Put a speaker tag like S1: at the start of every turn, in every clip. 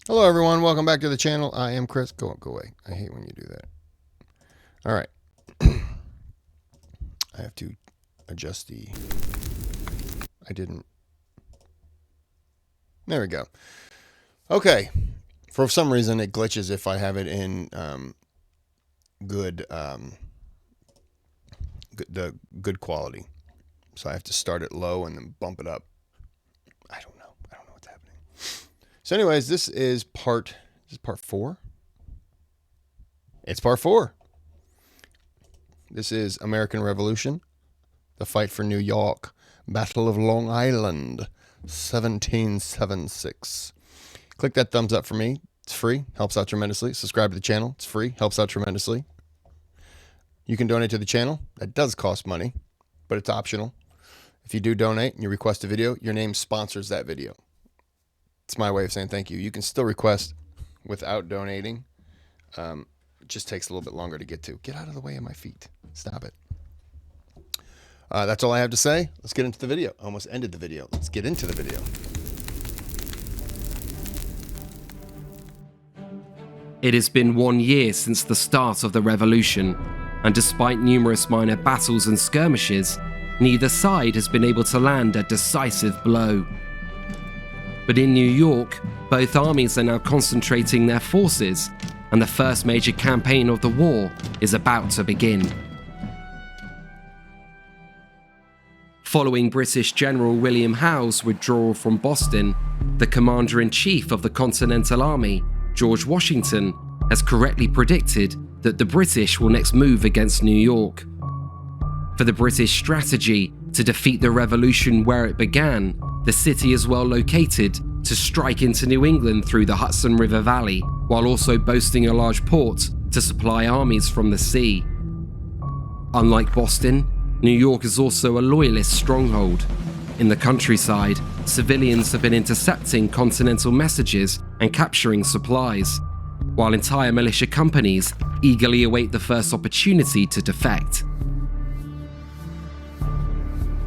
S1: Hello everyone, welcome back to the channel. I am Kris. Go away. I hate when you do that. All right. I have to adjust the... There we go. Okay. For some reason it glitches if I have it in good quality. So I have to start it low and then bump it up. I don't know what's happening. So anyways, this is part 4. It's part 4. This is American Revolution, the fight for New York, Battle of Long Island, 1776. Click that thumbs up for me. It's free, helps out tremendously. Subscribe to the channel. It's free, helps out tremendously. You can donate to the channel. That does cost money, but it's optional. If you do donate and you request a video, your name sponsors that video. It's my way of saying thank you. You can still request without donating. It just takes a little bit longer to get to. Get out of the way of my feet. Stop it. That's all I have to say. Let's get into the video. Almost ended the video. Let's get into the video.
S2: It has been 1 year since the start of the revolution, and despite numerous minor battles and skirmishes, neither side has been able to land a decisive blow. But in New York, both armies are now concentrating their forces, and the first major campaign of the war is about to begin. Following British General William Howe's withdrawal from Boston, the Commander-in-Chief of the Continental Army, George Washington, has correctly predicted that the British will next move against New York. For the British strategy to defeat the revolution where it began, the city is well located to strike into New England through the Hudson River Valley, while also boasting a large port to supply armies from the sea. Unlike Boston, New York is also a loyalist stronghold. In the countryside, civilians have been intercepting Continental messages and capturing supplies, while entire militia companies eagerly await the first opportunity to defect.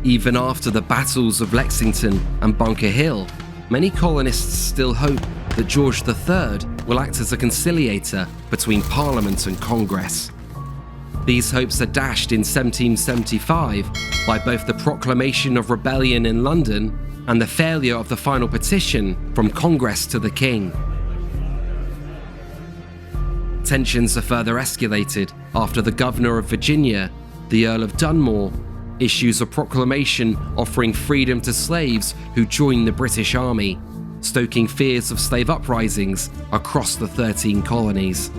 S2: Even after the battles of Lexington and Bunker Hill, many colonists still hope that George III will act as a conciliator between Parliament and Congress. These hopes are dashed in 1775 by both the proclamation of rebellion in London and the failure of the final petition from Congress to the King. Tensions are further escalated after the Governor of Virginia, the Earl of Dunmore, issues a proclamation offering freedom to slaves who join the British Army, stoking fears of slave uprisings across the 13 colonies.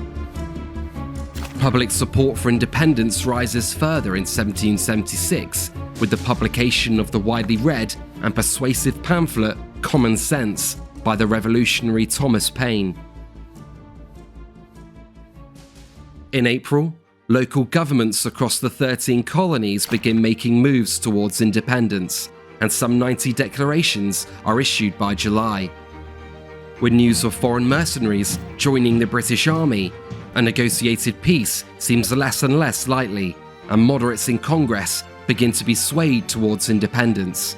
S2: Public support for independence rises further in 1776 with the publication of the widely read and persuasive pamphlet Common Sense by the revolutionary Thomas Paine. In April, local governments across the 13 colonies begin making moves towards independence, and some 90 declarations are issued by July. With news of foreign mercenaries joining the British Army, a negotiated peace seems less and less likely, and moderates in Congress begin to be swayed towards independence.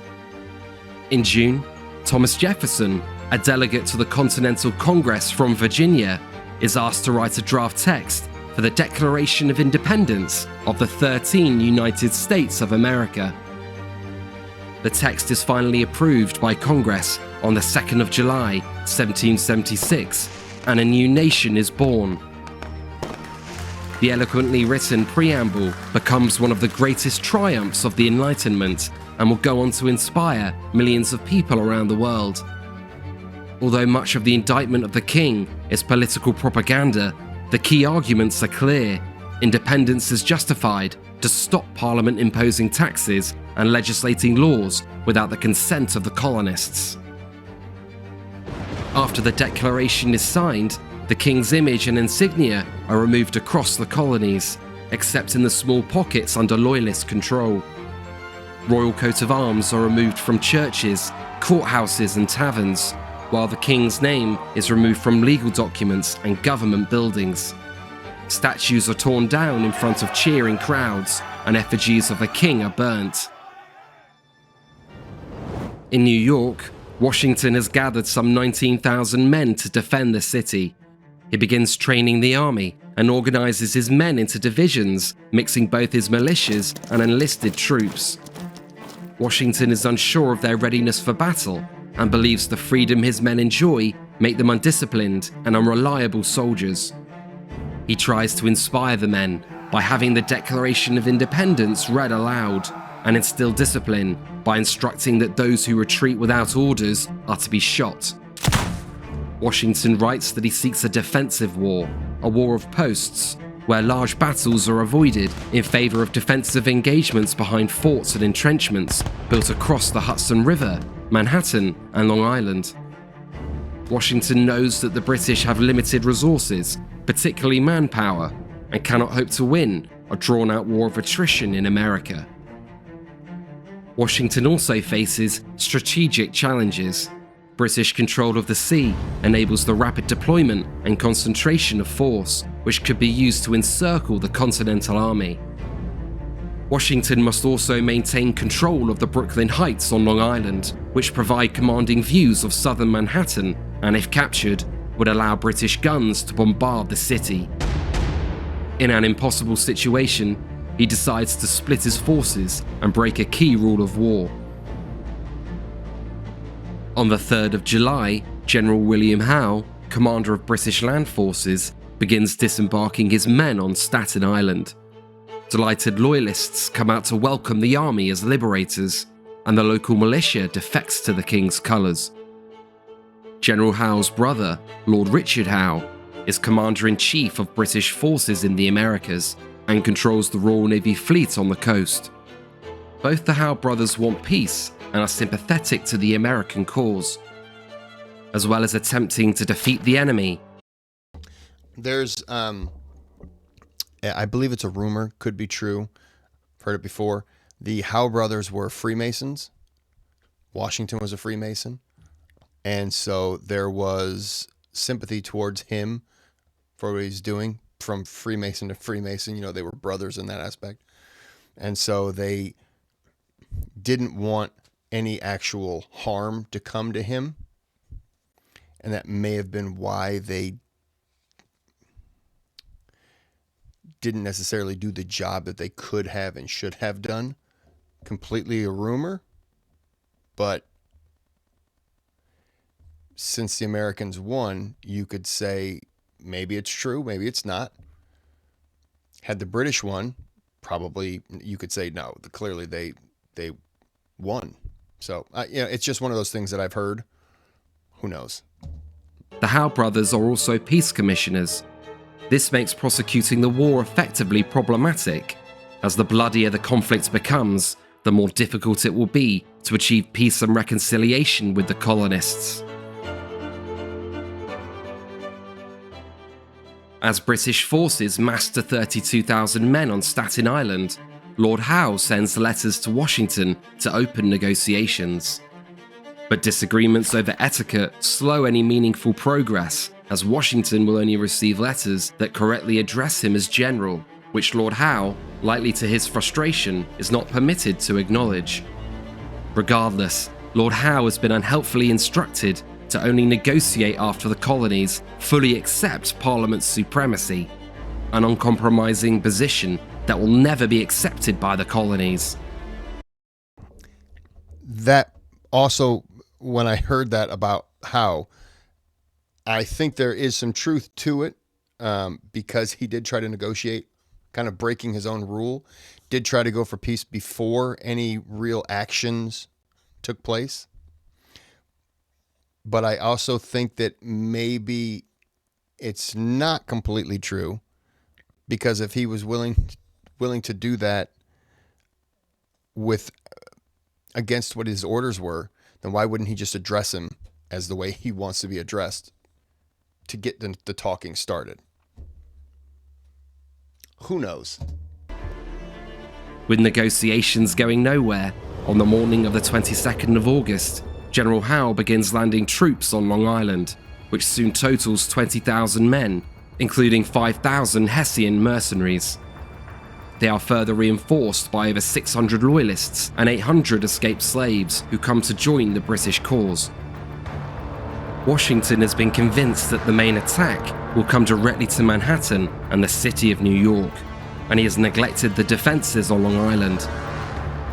S2: In June, Thomas Jefferson, a delegate to the Continental Congress from Virginia, is asked to write a draft text for the Declaration of Independence of the 13 United States of America. The text is finally approved by Congress on the 2nd of July, 1776, and a new nation is born. The eloquently written preamble becomes one of the greatest triumphs of the Enlightenment and will go on to inspire millions of people around the world. Although much of the indictment of the king is political propaganda, the key arguments are clear. Independence is justified to stop Parliament imposing taxes and legislating laws without the consent of the colonists. After the declaration is signed, the king's image and insignia are removed across the colonies, except in the small pockets under loyalist control. Royal coat of arms are removed from churches, courthouses and taverns, while the king's name is removed from legal documents and government buildings. Statues are torn down in front of cheering crowds, and effigies of the king are burnt. In New York, Washington has gathered some 19,000 men to defend the city. He begins training the army and organizes his men into divisions, mixing both his militias and enlisted troops. Washington is unsure of their readiness for battle and believes the freedom his men enjoy make them undisciplined and unreliable soldiers. He tries to inspire the men by having the Declaration of Independence read aloud and instill discipline by instructing that those who retreat without orders are to be shot. Washington writes that he seeks a defensive war, a war of posts, where large battles are avoided in favor of defensive engagements behind forts and entrenchments built across the Hudson River, Manhattan, and Long Island. Washington knows that the British have limited resources, particularly manpower, and cannot hope to win a drawn-out war of attrition in America. Washington also faces strategic challenges. British control of the sea enables the rapid deployment and concentration of force, which could be used to encircle the Continental Army. Washington must also maintain control of the Brooklyn Heights on Long Island, which provide commanding views of southern Manhattan and, if captured, would allow British guns to bombard the city. In an impossible situation, he decides to split his forces and break a key rule of war. On the 3rd of July, General William Howe, commander of British land forces, begins disembarking his men on Staten Island. Delighted loyalists come out to welcome the army as liberators, and the local militia defects to the king's colours. General Howe's brother, Lord Richard Howe, is Commander-in-Chief of British forces in the Americas and controls the Royal Navy fleet on the coast. Both the Howe brothers want peace and are sympathetic to the American cause, as well as attempting to defeat the enemy.
S1: There's, I believe it's a rumor, could be true, I've heard it before. The Howe brothers were Freemasons. Washington was a Freemason. And so there was sympathy towards him for what he's doing, from Freemason to Freemason. You know, they were brothers in that aspect. And so they didn't want any actual harm to come to him. And that may have been why they didn't necessarily do the job that they could have and should have done. Completely a rumor. But since the Americans won, you could say maybe it's true, maybe it's not. Had the British won, probably you could say no. Clearly they won. So it's just one of those things that I've heard. Who knows?
S2: The Howe brothers are also peace commissioners. This makes prosecuting the war effectively problematic, as the bloodier the conflict becomes, the more difficult it will be to achieve peace and reconciliation with the colonists. As British forces mass to 32,000 men on Staten Island, Lord Howe sends letters to Washington to open negotiations. But disagreements over etiquette slow any meaningful progress, as Washington will only receive letters that correctly address him as general, which Lord Howe, likely to his frustration, is not permitted to acknowledge. Regardless, Lord Howe has been unhelpfully instructed to only negotiate after the colonies fully accept Parliament's supremacy, an uncompromising position that will never be accepted by the colonies.
S1: That also, when I heard that about Howe, I think there is some truth to it, because he did try to negotiate, kind of breaking his own rule, did try to go for peace before any real actions took place. But I also think that maybe it's not completely true, because if he was willing to do that with against what his orders were, then why wouldn't he just address him as the way he wants to be addressed to get the talking started? Who knows?
S2: With negotiations going nowhere, on the morning of the 22nd of August, General Howe begins landing troops on Long Island, which soon totals 20,000 men, including 5,000 Hessian mercenaries. They are further reinforced by over 600 loyalists and 800 escaped slaves who come to join the British cause, Washington has been convinced that the main attack will come directly to Manhattan and the city of New York, and he has neglected the defenses on Long Island.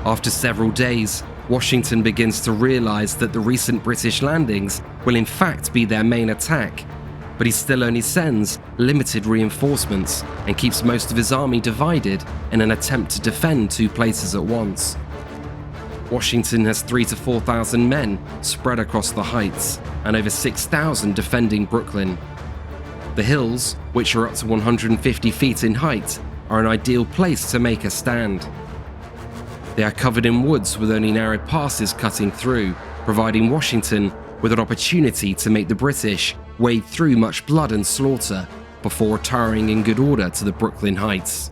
S2: After several days, Washington begins to realize that the recent British landings will in fact be their main attack, but he still only sends limited reinforcements and keeps most of his army divided in an attempt to defend two places at once. Washington has 3,000 to 4,000 men spread across the heights and over 6,000 defending Brooklyn. The hills, which are up to 150 feet in height, are an ideal place to make a stand. They are covered in woods with only narrow passes cutting through, providing Washington with an opportunity to make the British wade through much blood and slaughter before retiring in good order to the Brooklyn Heights.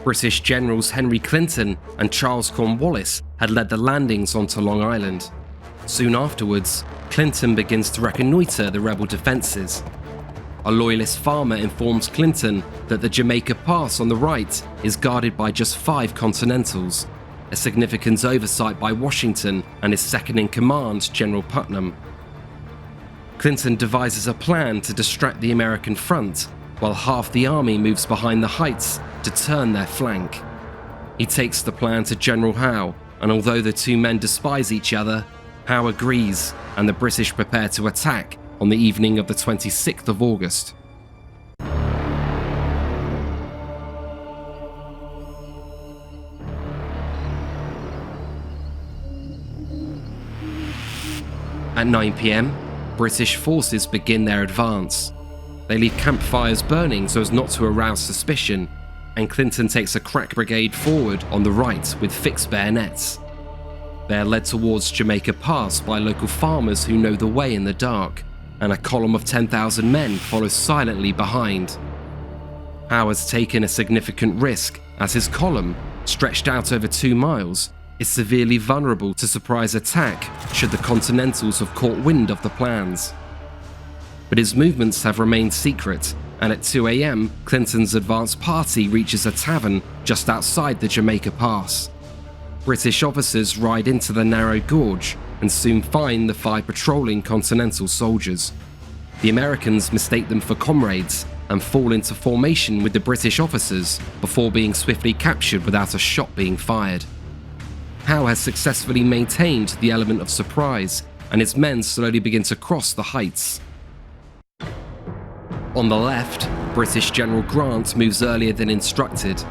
S2: British generals Henry Clinton and Charles Cornwallis had led the landings onto Long Island. Soon afterwards, Clinton begins to reconnoiter the rebel defences. A loyalist farmer informs Clinton that the Jamaica Pass on the right is guarded by just 5 Continentals, a significant oversight by Washington and his second-in-command, General Putnam. Clinton devises a plan to distract the American front, while half the army moves behind the heights to turn their flank. He takes the plan to General Howe, and although the two men despise each other, Howe agrees, and the British prepare to attack on the evening of the 26th of August. At 9 p.m, British forces begin their advance. They leave campfires burning so as not to arouse suspicion, and Clinton takes a crack brigade forward on the right with fixed bayonets. They are led towards Jamaica Pass by local farmers who know the way in the dark, and a column of 10,000 men follows silently behind. Howe has taken a significant risk as his column, stretched out over 2 miles, is severely vulnerable to surprise attack should the Continentals have caught wind of the plans. But his movements have remained secret, and at 2 a.m, Clinton's advance party reaches a tavern just outside the Jamaica Pass. British officers ride into the narrow gorge and soon find the 5 patrolling Continental soldiers. The Americans mistake them for comrades and fall into formation with the British officers before being swiftly captured without a shot being fired. Howe has successfully maintained the element of surprise, and his men slowly begin to cross the heights. On the left, British General Grant moves earlier than instructed.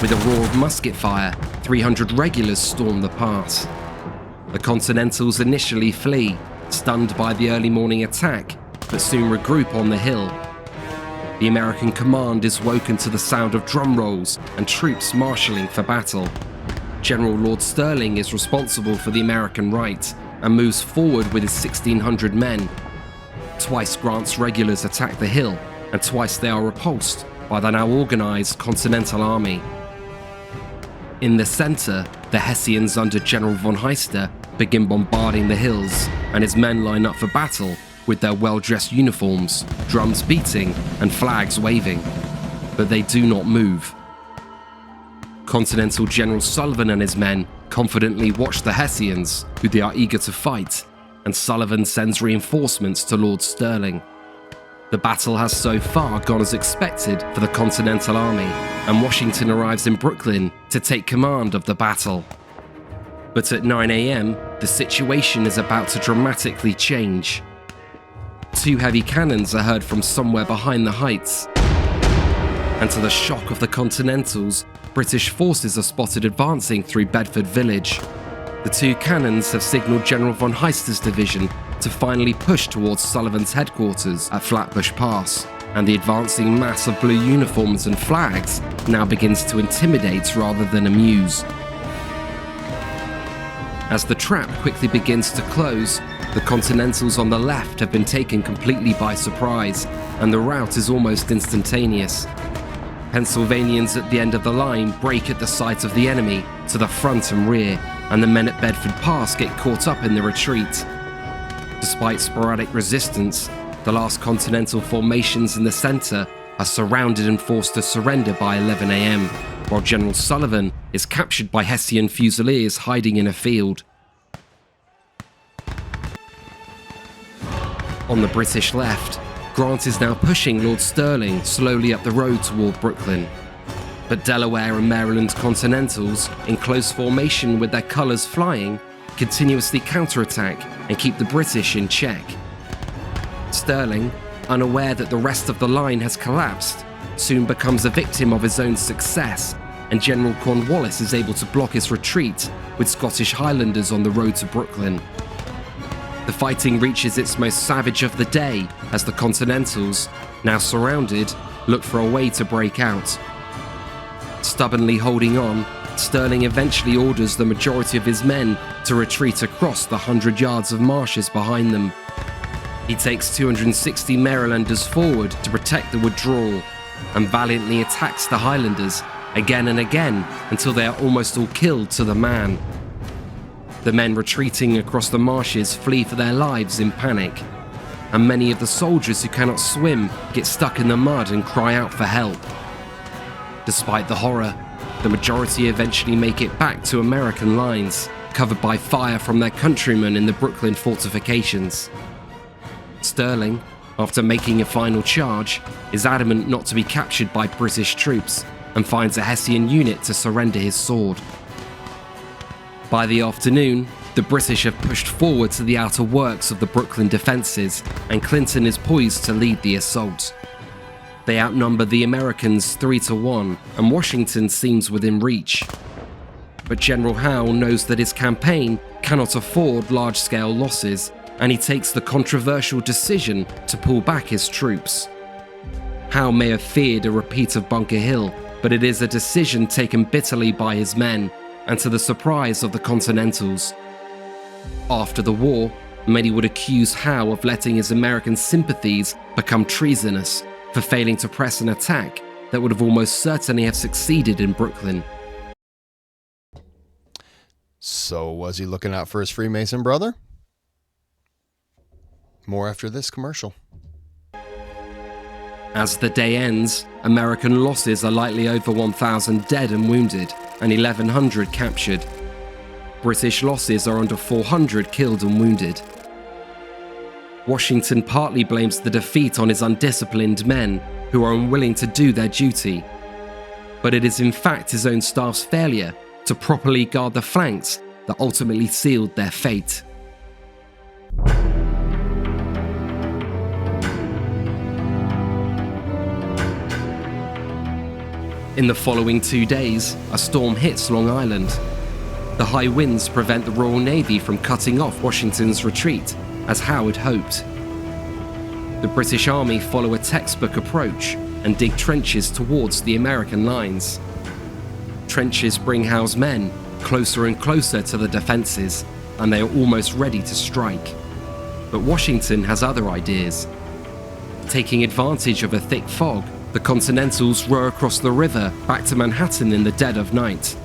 S2: With a roar of musket fire, 300 regulars storm the pass. The Continentals initially flee, stunned by the early morning attack, but soon regroup on the hill. The American command is woken to the sound of drum rolls and troops marshalling for battle. General Lord Stirling is responsible for the American right and moves forward with his 1,600 men. Twice Grant's regulars attack the hill, and twice they are repulsed by the now organized Continental Army. In the center, the Hessians under General von Heister begin bombarding the hills, and his men line up for battle with their well-dressed uniforms, drums beating and flags waving. But they do not move. Continental General Sullivan and his men confidently watch the Hessians, who they are eager to fight, and Sullivan sends reinforcements to Lord Stirling. The battle has so far gone as expected for the Continental Army, and Washington arrives in Brooklyn to take command of the battle. But at 9 a.m, the situation is about to dramatically change. 2 heavy cannons are heard from somewhere behind the heights, and to the shock of the Continentals, British forces are spotted advancing through Bedford Village. The 2 cannons have signalled General von Heister's division to finally push towards Sullivan's headquarters at Flatbush Pass, and the advancing mass of blue uniforms and flags now begins to intimidate rather than amuse. As the trap quickly begins to close, the Continentals on the left have been taken completely by surprise, and the rout is almost instantaneous. Pennsylvanians at the end of the line break at the sight of the enemy to the front and rear, and the men at Bedford Pass get caught up in the retreat. Despite sporadic resistance, the last Continental formations in the center are surrounded and forced to surrender by 11 a.m, while General Sullivan is captured by Hessian Fusiliers hiding in a field. On the British left, Grant is now pushing Lord Stirling slowly up the road toward Brooklyn. But Delaware and Maryland Continentals, in close formation with their colours flying, continuously counterattack and keep the British in check. Stirling, unaware that the rest of the line has collapsed, soon becomes a victim of his own success, and General Cornwallis is able to block his retreat with Scottish Highlanders on the road to Brooklyn. The fighting reaches its most savage of the day as the Continentals, now surrounded, look for a way to break out. Stubbornly holding on, Stirling eventually orders the majority of his men to retreat across the 100 yards of marshes behind them. He takes 260 Marylanders forward to protect the withdrawal, and valiantly attacks the Highlanders again and again until they are almost all killed to the man. The men retreating across the marshes flee for their lives in panic, and many of the soldiers who cannot swim get stuck in the mud and cry out for help. Despite the horror, the majority eventually make it back to American lines, covered by fire from their countrymen in the Brooklyn fortifications. Stirling, after making a final charge, is adamant not to be captured by British troops and finds a Hessian unit to surrender his sword. By the afternoon, the British have pushed forward to the outer works of the Brooklyn defences, and Clinton is poised to lead the assault. They outnumber the Americans 3-1, and Washington seems within reach. But General Howe knows that his campaign cannot afford large-scale losses, and he takes the controversial decision to pull back his troops. Howe may have feared a repeat of Bunker Hill, but it is a decision taken bitterly by his men, and to the surprise of the Continentals. After the war, many would accuse Howe of letting his American sympathies become treasonous for failing to press an attack that would have almost certainly have succeeded in Brooklyn.
S1: So was he looking out for his Freemason brother? More after this commercial.
S2: As the day ends, American losses are likely over 1,000 dead and wounded, and 1,100 captured. British losses are under 400 killed and wounded. Washington partly blames the defeat on his undisciplined men, who are unwilling to do their duty. But it is in fact his own staff's failure to properly guard the flanks that ultimately sealed their fate. In the following 2 days, a storm hits Long Island. The high winds prevent the Royal Navy from cutting off Washington's retreat, as Howe had hoped. The British Army follow a textbook approach and dig trenches towards the American lines. Trenches bring Howe's men closer and closer to the defences, and they are almost ready to strike. But Washington has other ideas. Taking advantage of a thick fog, the Continentals row across the river back to Manhattan in the dead of night.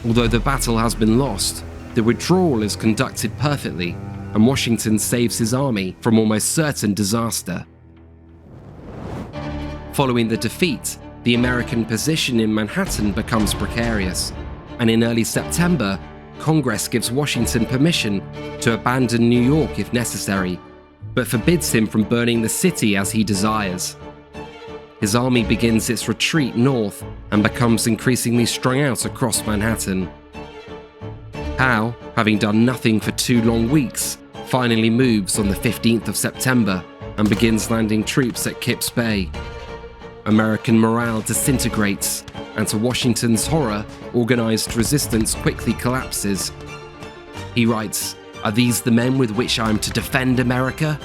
S2: Although the battle has been lost, the withdrawal is conducted perfectly, and Washington saves his army from almost certain disaster. Following the defeat, the American position in Manhattan becomes precarious, and in early September, Congress gives Washington permission to abandon New York if necessary, but forbids him from burning the city as he desires. His army begins its retreat north and becomes increasingly strung out across Manhattan. Howe, having done nothing for 2 long weeks, finally moves on the 15th of September and begins landing troops at Kips Bay. American morale disintegrates, and to Washington's horror, organized resistance quickly collapses. He writes, "Are these the men with which I am to defend America?"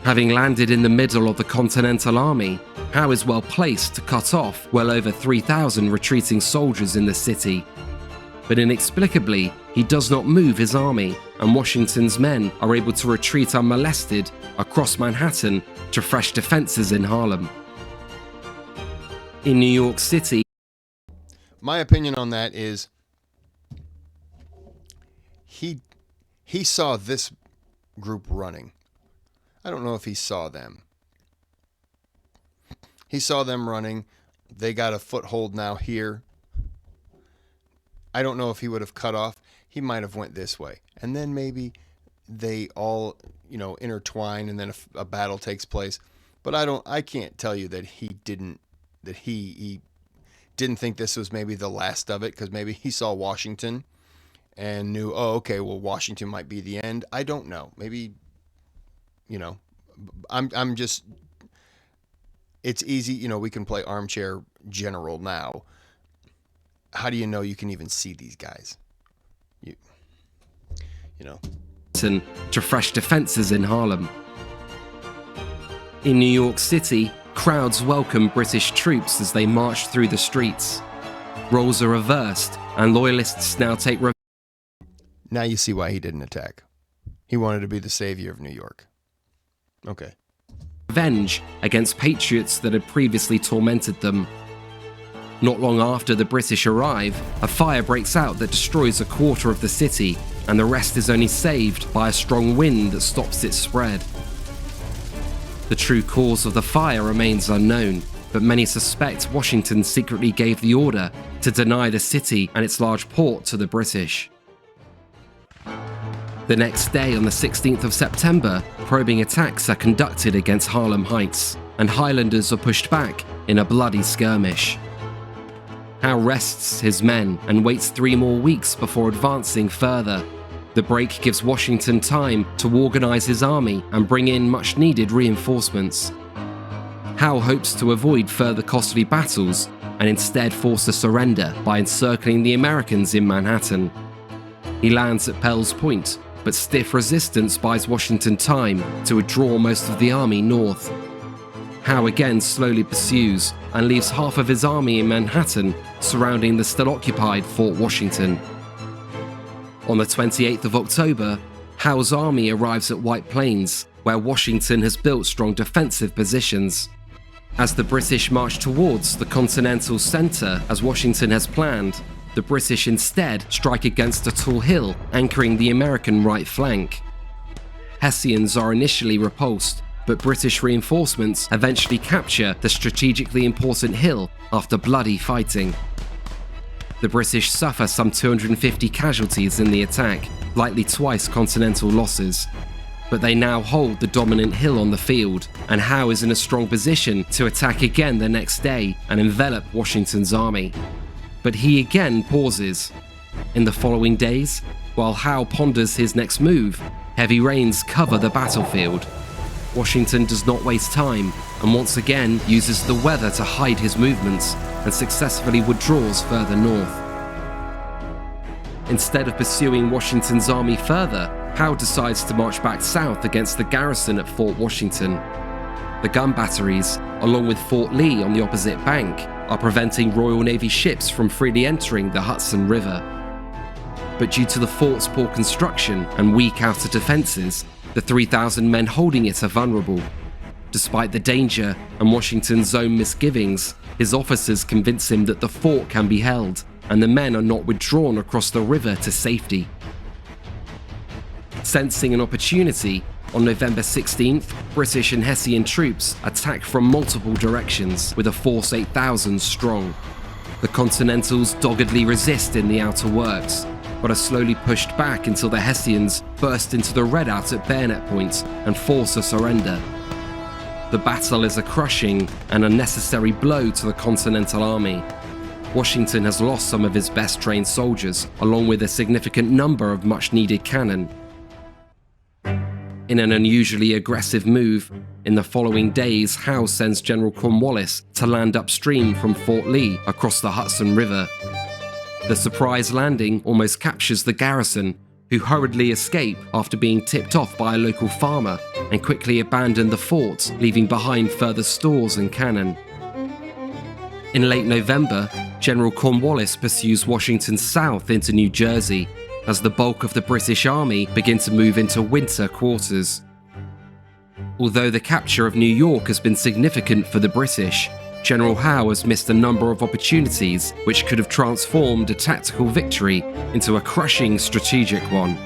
S2: Having landed in the middle of the Continental Army, Howe is well placed to cut off well over 3,000 retreating soldiers in the city. But inexplicably, he does not move his army, and Washington's men are able to retreat unmolested across Manhattan to fresh defenses in Harlem. In New York City,
S1: My opinion on that is he saw this group running. I don't know if he saw them. He saw them running. They got a foothold now here. I don't know if he would have cut off. He might have went this way. And then maybe they all, intertwine, and then a battle takes place. But I can't tell you that he didn't think this was maybe the last of it, because maybe he saw Washington and knew, oh, okay, well, Washington might be the end. I don't know. Maybe, I'm just, it's easy, we can play armchair general now. How do you know you can even see these guys? You know.
S2: To fresh defences in Harlem. In New York City, crowds welcome British troops as they march through the streets. Roles are reversed, and loyalists now take revenge.
S1: Now you see why he didn't attack. He wanted to be the savior of New York. Okay.
S2: Revenge against patriots that had previously tormented them. Not long after the British arrive, a fire breaks out that destroys a quarter of the city, and the rest is only saved by a strong wind that stops its spread. The true cause of the fire remains unknown, but many suspect Washington secretly gave the order to deny the city and its large port to the British. The next day, on the 16th of September, probing attacks are conducted against Harlem Heights, and Highlanders are pushed back in a bloody skirmish. Howe rests his men and waits 3 more weeks before advancing further. The break gives Washington time to organize his army and bring in much-needed reinforcements. Howe hopes to avoid further costly battles and instead force a surrender by encircling the Americans in Manhattan. He lands at Pell's Point, but stiff resistance buys Washington time to withdraw most of the army north. Howe again slowly pursues and leaves half of his army in Manhattan, surrounding the still occupied Fort Washington. On the 28th of October, Howe's army arrives at White Plains, where Washington has built strong defensive positions. As the British march towards the Continental Center as Washington has planned, the British instead strike against a tall hill anchoring the American right flank. Hessians are initially repulsed, but British reinforcements eventually capture the strategically important hill after bloody fighting. The British suffer some 250 casualties in the attack, likely twice Continental losses. But they now hold the dominant hill on the field, and Howe is in a strong position to attack again the next day and envelop Washington's army. But he again pauses. In the following days, while Howe ponders his next move, heavy rains cover the battlefield. Washington does not waste time and once again uses the weather to hide his movements and successfully withdraws further north. Instead of pursuing Washington's army further, Howe decides to march back south against the garrison at Fort Washington. The gun batteries, along with Fort Lee on the opposite bank, are preventing Royal Navy ships from freely entering the Hudson River. But due to the fort's poor construction and weak outer defenses, the 3,000 men holding it are vulnerable. Despite the danger and Washington's own misgivings, his officers convince him that the fort can be held, and the men are not withdrawn across the river to safety. Sensing an opportunity, on November 16th, British and Hessian troops attack from multiple directions with a force 8,000 strong. The Continentals doggedly resist in the outer works, but are slowly pushed back until the Hessians burst into the redoubt at Bayonet Point and force a surrender. The battle is a crushing and unnecessary blow to the Continental Army. Washington has lost some of his best trained soldiers, along with a significant number of much-needed cannon. In an unusually aggressive move, in the following days, Howe sends General Cornwallis to land upstream from Fort Lee across the Hudson River. The surprise landing almost captures the garrison, who hurriedly escape after being tipped off by a local farmer and quickly abandon the fort, leaving behind further stores and cannon. In late November, General Cornwallis pursues Washington south into New Jersey, as the bulk of the British Army begin to move into winter quarters. Although the capture of New York has been significant for the British, General Howe has missed a number of opportunities which could have transformed a tactical victory into a crushing strategic one.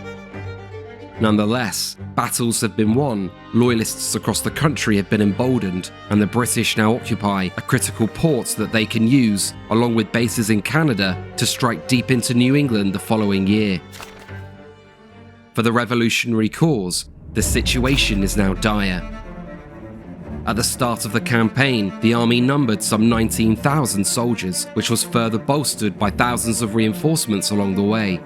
S2: Nonetheless, battles have been won, loyalists across the country have been emboldened, and the British now occupy a critical port that they can use, along with bases in Canada, to strike deep into New England the following year. For the revolutionary cause, the situation is now dire. At the start of the campaign, the army numbered some 19,000 soldiers, which was further bolstered by thousands of reinforcements along the way.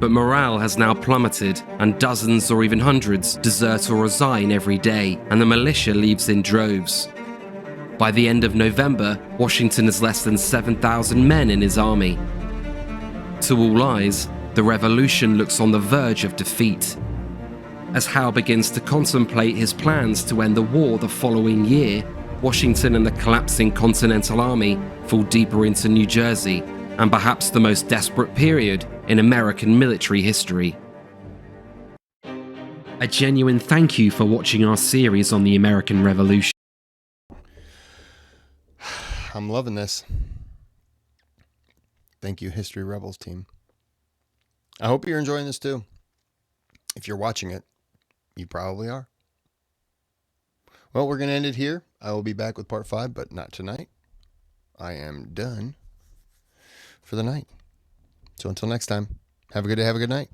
S2: But morale has now plummeted, and dozens or even hundreds desert or resign every day, and the militia leaves in droves. By the end of November, Washington has less than 7,000 men in his army. To all eyes, the revolution looks on the verge of defeat. As Howe begins to contemplate his plans to end the war the following year, Washington and the collapsing Continental Army fall deeper into New Jersey, and perhaps the most desperate period in American military history. A genuine thank you for watching our series on the American Revolution.
S1: I'm loving this. Thank you, History Rebels team. I hope you're enjoying this too. If you're watching it, you probably are. Well, we're going to end it here. I will be back with part 5, but not tonight. I am done for the night. So until next time, have a good day, have a good night.